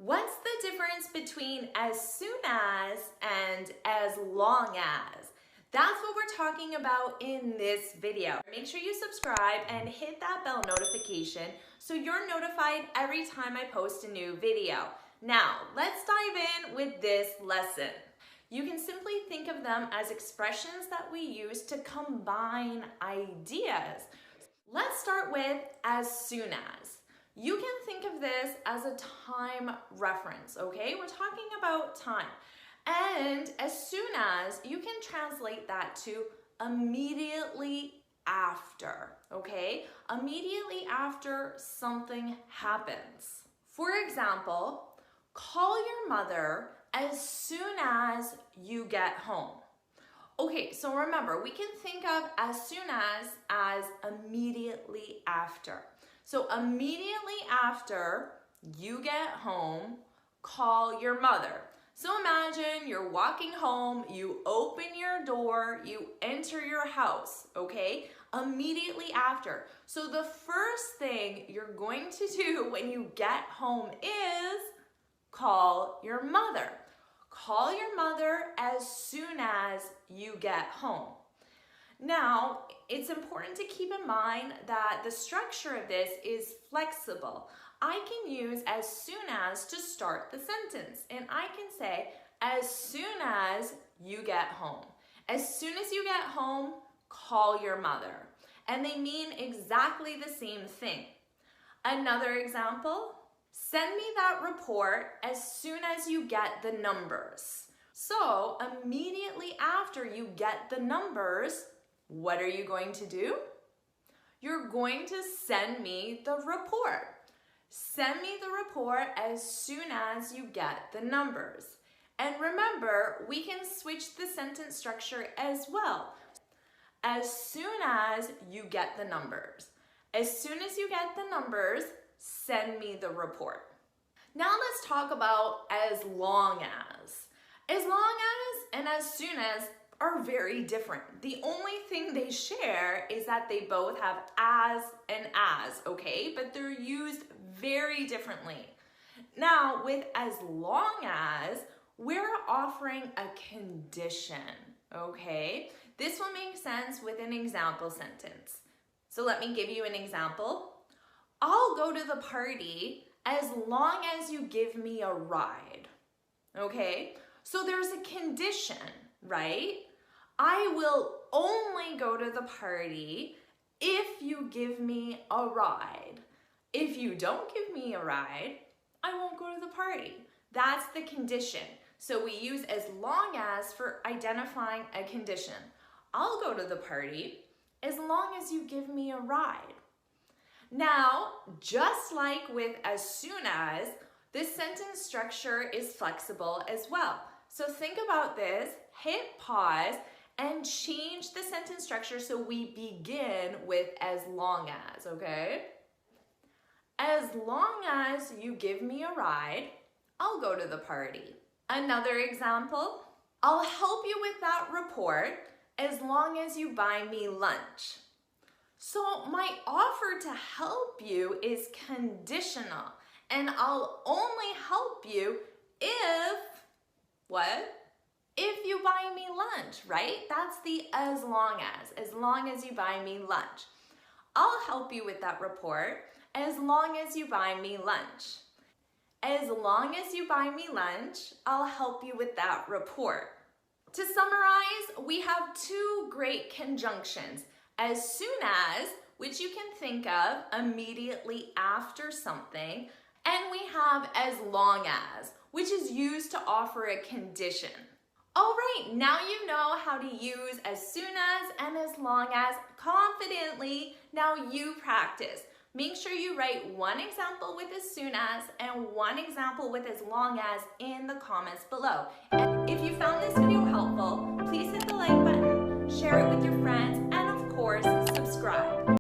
What's the difference between as soon as and as long as? That's what we're talking about in this video. Make sure you subscribe and hit that bell notification so you're notified every time I post a new video. Now, let's dive in with this lesson. You can simply think of them as expressions that we use to combine ideas. Let's start with as soon as. You can think of this as a time reference, okay? We're talking about time. And as soon as, you can translate that to immediately after, okay? Immediately after something happens. For example, call your mother as soon as you get home. Okay, so remember, we can think of as soon as immediately after. So immediately after you get home, call your mother. So imagine you're walking home, you open your door, you enter your house, okay? Immediately after. So the first thing you're going to do when you get home is call your mother. Call your mother as soon as you get home. Now, it's important to keep in mind that the structure of this is flexible. I can use as soon as to start the sentence, and I can say as soon as you get home. As soon as you get home, call your mother. And they mean exactly the same thing. Another example, send me that report as soon as you get the numbers. So immediately after you get the numbers, what are you going to do? You're going to send me the report. Send me the report as soon as you get the numbers. And remember, we can switch the sentence structure as well. As soon as you get the numbers. As soon as you get the numbers, send me the report. Now let's talk about as long as. As long as and as soon as are very different. The only thing they share is that they both have as and as, okay? But they're used very differently. Now, with as long as, we're offering a condition, okay? This will make sense with an example sentence. So let me give you an example. I'll go to the party as long as you give me a ride, okay? So there's a condition, right? I will only go to the party if you give me a ride. If you don't give me a ride, I won't go to the party. That's the condition. So we use as long as for identifying a condition. I'll go to the party as long as you give me a ride. Now, just like with as soon as, this sentence structure is flexible as well. So think about this, hit pause, and change the sentence structure so we begin with as long as, okay? As long as you give me a ride, I'll go to the party. Another example, I'll help you with that report as long as you buy me lunch. So my offer to help you is conditional, and I'll only help you if, what? If you buy me lunch, right? That's the as long as you buy me lunch. I'll help you with that report as long as you buy me lunch. As long as you buy me lunch, I'll help you with that report. To summarize, we have two great conjunctions. As soon as, which you can think of immediately after something, and we have as long as, which is used to offer a condition. All right, now you know how to use as soon as and as long as confidently. Now you practice. Make sure you write one example with as soon as and one example with as long as in the comments below. And if you found this video helpful, please hit the like button, share it with your friends, and of course,